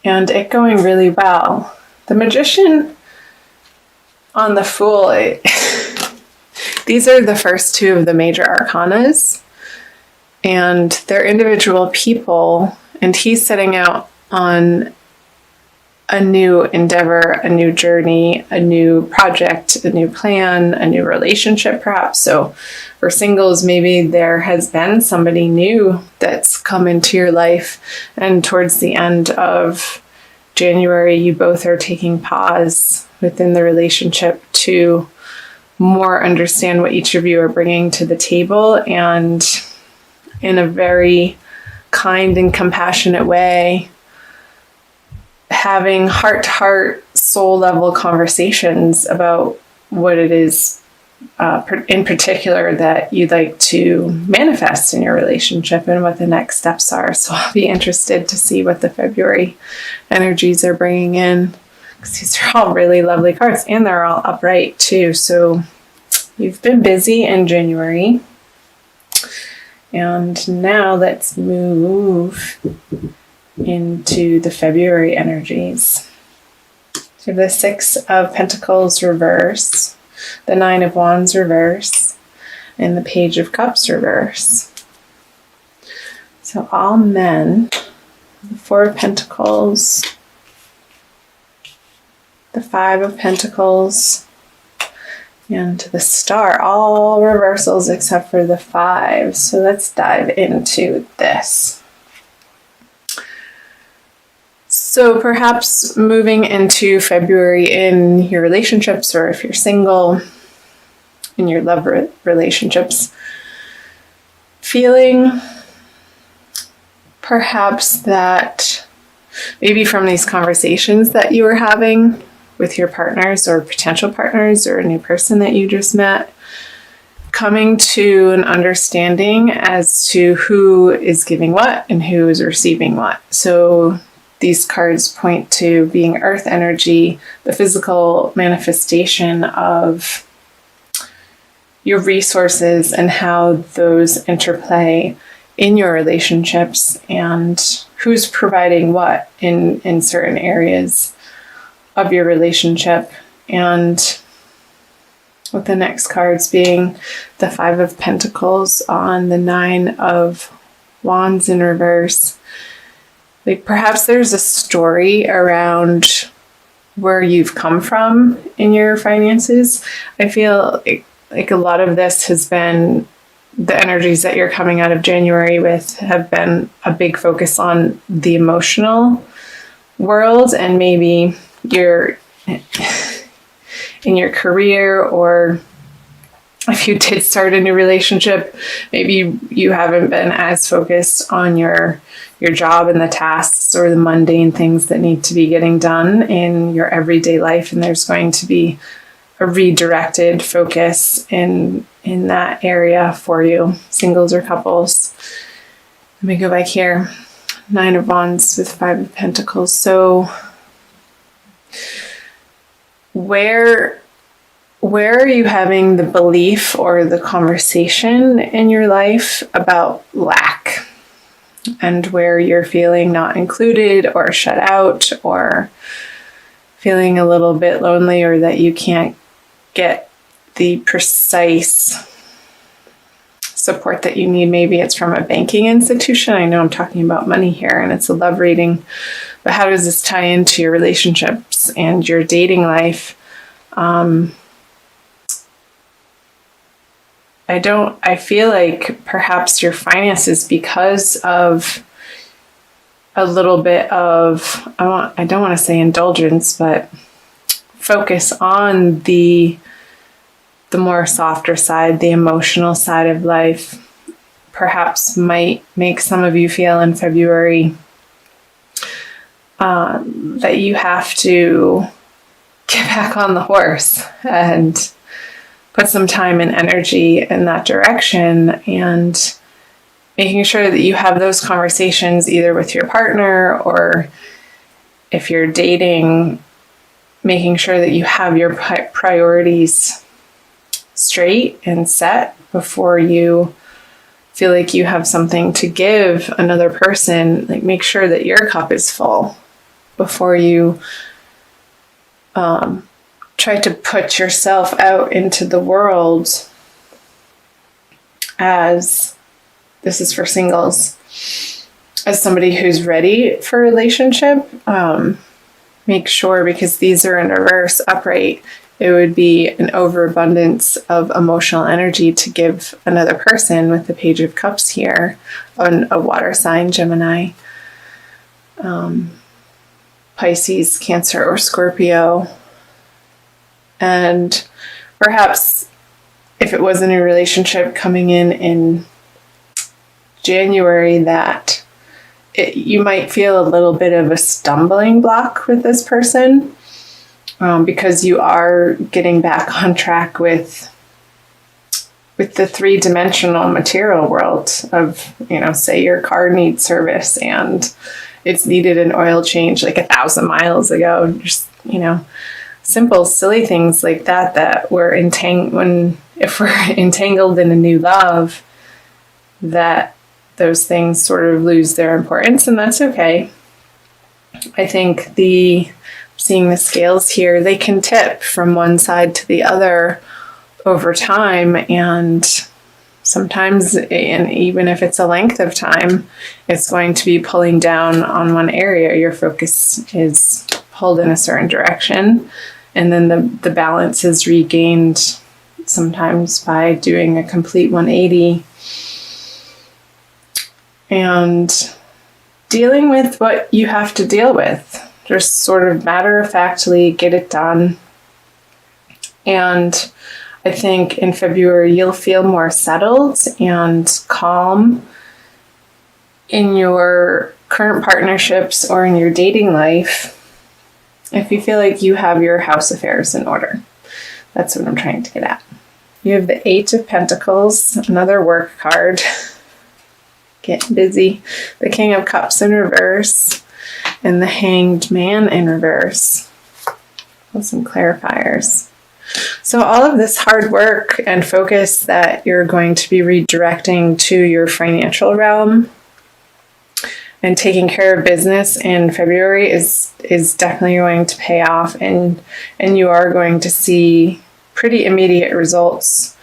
and it going really well. The Magician on the Fool, these are the first two of the major arcanas, and they're individual people, and he's setting out on a new endeavor, a new journey, a new project, a new plan, a new relationship perhaps. So for singles, maybe there has been somebody new that's come into your life, and towards the end of January, you both are taking pause within the relationship to more understand what each of you are bringing to the table, and in a very kind and compassionate way, having heart-to-heart, soul-level conversations about what it is in particular that you'd like to manifest in your relationship and what the next steps are. So I'll be interested to see what the February energies are bringing in, because these are all really lovely cards, and they're all upright too. So you've been busy in January, and now let's move into the February energies. So the Six of Pentacles reverse, the Nine of Wands reverse, and the Page of Cups reverse. So all men, the Four of Pentacles, the Five of Pentacles, and the Star, all reversals except for the Five. So let's dive into this. So perhaps moving into February in your relationships, or if you're single, in your love relationships, feeling perhaps that maybe from these conversations that you were having with your partners or potential partners or a new person that you just met, coming to an understanding as to who is giving what and who is receiving what. So these cards point to being earth energy, the physical manifestation of your resources and how those interplay in your relationships, and who's providing what in certain areas of your relationship. And with the next cards being the Five of Pentacles on the Nine of Wands in reverse. Like perhaps there's a story around where you've come from in your finances. I feel like a lot of this has been the energies that you're coming out of January with have been a big focus on the emotional world, and maybe you're in your career, or if you did start a new relationship, maybe you haven't been as focused on your job and the tasks or the mundane things that need to be getting done in your everyday life. And there's going to be a redirected focus in that area for you, singles or couples. Let me go back here. Nine of Wands with Five of Pentacles. So where are you having the belief or the conversation in your life about lack, and where you're feeling not included or shut out, or feeling a little bit lonely, or that you can't get the precise support that you need? Maybe it's from a banking institution. I know I'm talking about money here and it's a love reading, but how does this tie into your relationships and your dating life? I feel like perhaps your finances, because of a little bit of, I don't want to say indulgence, but focus on the more softer side, the emotional side of life, perhaps might make some of you feel in February that you have to get back on the horse and put some time and energy in that direction, and making sure that you have those conversations either with your partner, or if you're dating, making sure that you have your priorities straight and set before you feel like you have something to give another person. Like, make sure that your cup is full before you try to put yourself out into the world as, this is for singles, as somebody who's ready for a relationship. Make sure, because these are in reverse upright, it would be an overabundance of emotional energy to give another person with the Page of Cups here, on a water sign, Gemini, Pisces, Cancer, or Scorpio. And perhaps if it was a new relationship coming in January, that you might feel a little bit of a stumbling block with this person, because you are getting back on track with the three-dimensional material world of, say your car needs service and it's needed an oil change like 1,000 miles ago. Just, simple, silly things like that we're if we're entangled in a new love, that those things sort of lose their importance, and that's okay. I think seeing the scales here, they can tip from one side to the other over time, and sometimes, and even if it's a length of time, it's going to be pulling down on one area. Your focus is pulled in a certain direction, and then the balance is regained sometimes by doing a complete 180 and dealing with what you have to deal with. Just sort of matter-of-factly get it done. And I think in February you'll feel more settled and calm in your current partnerships or in your dating life if you feel like you have your house affairs in order. That's what I'm trying to get at. You have the 8 of Pentacles, another work card. Getting busy. The King of Cups in reverse, and the Hanged Man in reverse. With some clarifiers. So all of this hard work and focus that you're going to be redirecting to your financial realm and taking care of business in February is definitely going to pay off, and you are going to see pretty immediate results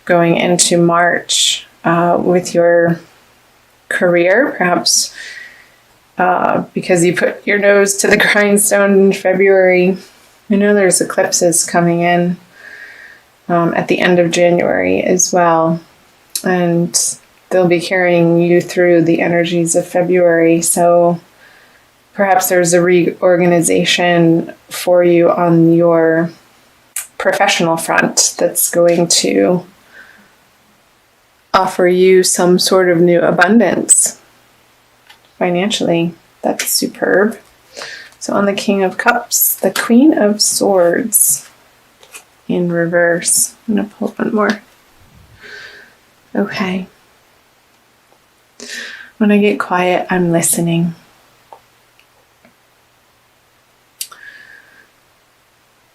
going into March with your career, perhaps because you put your nose to the grindstone in February. I know there's eclipses coming in at the end of January as well, and they'll be carrying you through the energies of February. So perhaps there's a reorganization for you on your professional front that's going to offer you some sort of new abundance financially. That's superb. So on the King of Cups, the Queen of Swords in reverse. I'm going to pull one more. Okay. When I get quiet, I'm listening.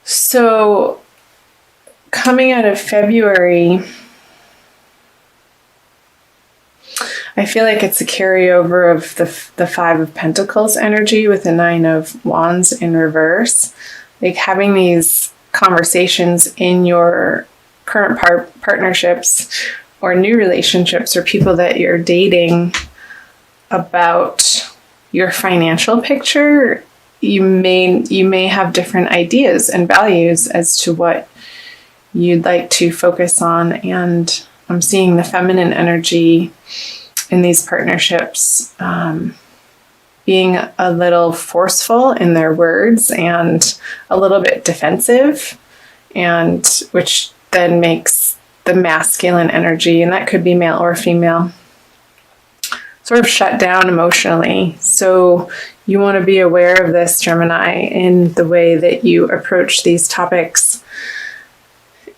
So coming out of February, I feel like it's a carryover of the 5 of Pentacles energy with the 9 of Wands in reverse. Like having these conversations in your current partnerships or new relationships or people that you're dating about your financial picture. You may have different ideas and values as to what you'd like to focus on, and I'm seeing the feminine energy in these partnerships being a little forceful in their words and a little bit defensive, and which then makes the masculine energy, and that could be male or female, sort of shut down emotionally. So you want to be aware of this, Gemini, in the way that you approach these topics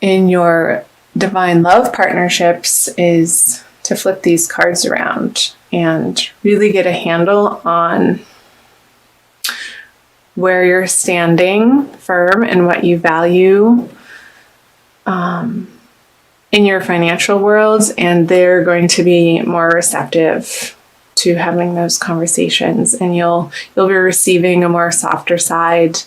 in your divine love partnerships, is to flip these cards around and really get a handle on where you're standing firm and what you value in your financial world, and they're going to be more receptive to having those conversations, and you'll be receiving a more softer side,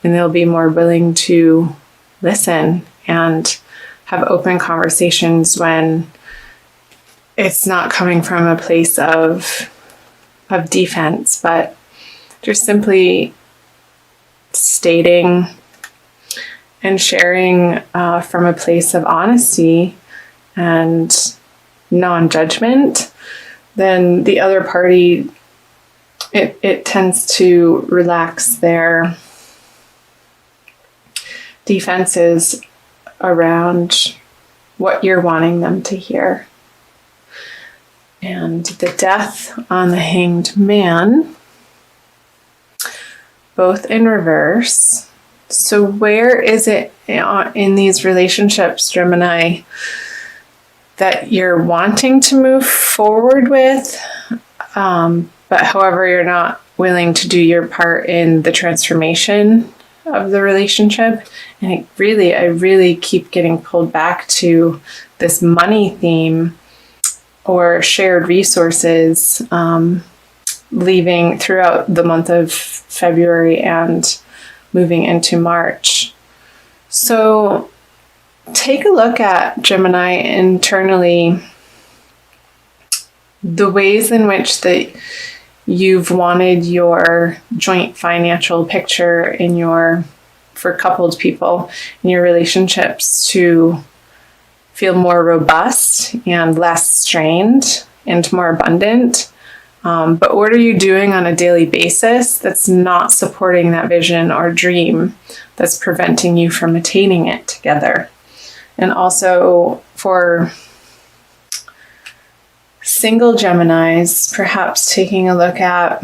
and they'll be more willing to listen and have open conversations when it's not coming from a place of defense, but just simply stating and sharing from a place of honesty and non-judgment. Then the other party, it tends to relax their defenses around what you're wanting them to hear. And the Death on the Hanged Man, both in reverse. So where is it in these relationships, Gemini, that you're wanting to move forward with, but however, you're not willing to do your part in the transformation of the relationship? And I really keep getting pulled back to this money theme or shared resources, leaving throughout the month of February and moving into March. So take a look at, Gemini, internally, the ways in which that you've wanted your joint financial picture for coupled people in your relationships to feel more robust and less strained and more abundant. But what are you doing on a daily basis that's not supporting that vision or dream, that's preventing you from attaining it together? And also for single Geminis, perhaps taking a look at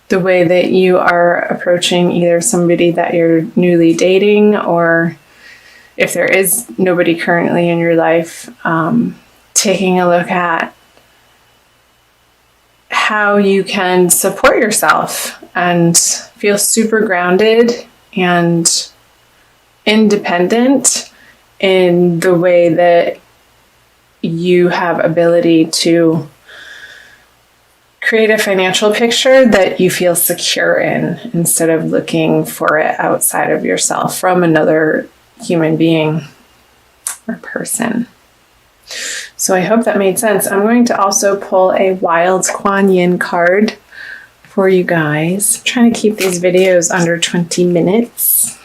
the way that you are approaching either somebody that you're newly dating, or if there is nobody currently in your life, taking a look at how you can support yourself and feel super grounded and independent in the way that you have ability to create a financial picture that you feel secure in, instead of looking for it outside of yourself from another human being or person. So I hope that made sense. I'm going to also pull a Wild Kuan Yin card for you guys. I'm trying to keep these videos under 20 minutes.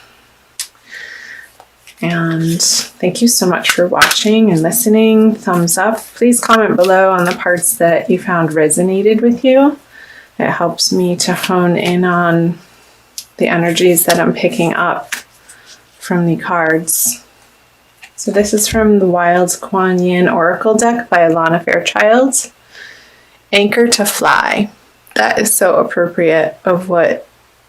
And thank you so much for watching and listening. Thumbs up. Please comment below on the parts that you found resonated with you. It helps me to hone in on the energies that I'm picking up from the cards. So this is from the Wild Kuan Yin Oracle deck by Alana Fairchild. Anchor to fly. That is so appropriate of what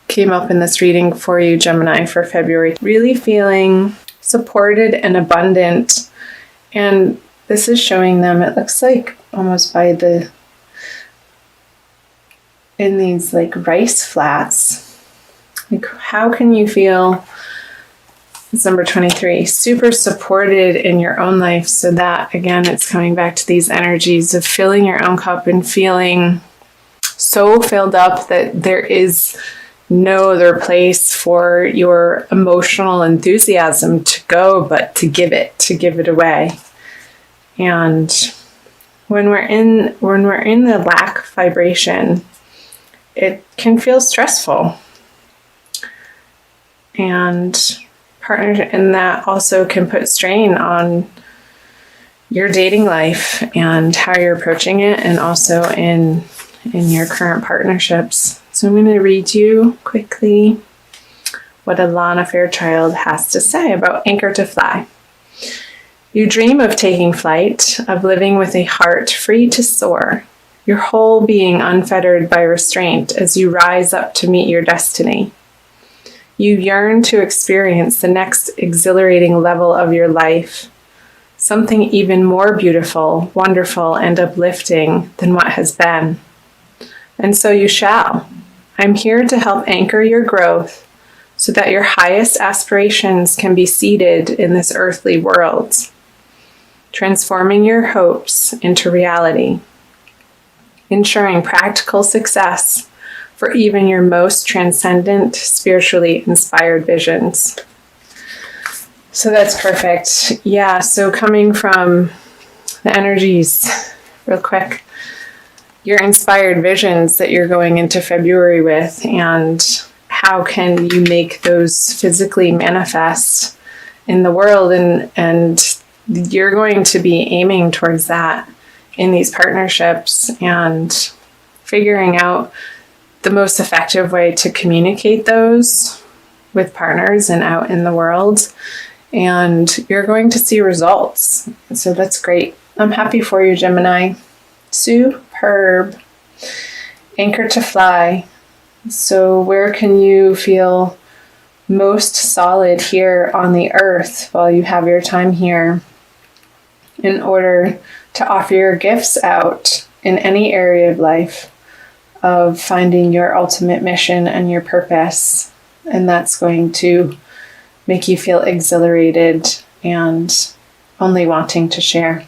came up in this reading for you, Gemini, for February. Really feeling supported and abundant. And this is showing them, it looks like almost in these like rice flats. Like, how can you feel, it's number 23, super supported in your own life, so that, again, it's coming back to these energies of filling your own cup and feeling so filled up that there is no other place for your emotional enthusiasm to go but to give it away. And when we're in the lack vibration, it can feel stressful. And partners in that also can put strain on your dating life and how you're approaching it, and also in your current partnerships. So I'm going to read you quickly what Alana Fairchild has to say about Anchor to Fly. You dream of taking flight, of living with a heart free to soar, your whole being unfettered by restraint as you rise up to meet your destiny. You yearn to experience the next exhilarating level of your life, something even more beautiful, wonderful, and uplifting than what has been. And so you shall. I'm here to help anchor your growth so that your highest aspirations can be seated in this earthly world. transforming your hopes into reality, ensuring practical success for even your most transcendent, spiritually inspired visions. So that's perfect. Yeah, so coming from the energies, real quick, your inspired visions that you're going into February with, and how can you make those physically manifest in the world, and you're going to be aiming towards that in these partnerships and figuring out the most effective way to communicate those with partners and out in the world. And you're going to see results. So that's great. I'm happy for you, Gemini. Superb. Anchor to fly. So where can you feel most solid here on the earth while you have your time here, in order to offer your gifts out in any area of life of finding your ultimate mission and your purpose. And that's going to make you feel exhilarated and only wanting to share.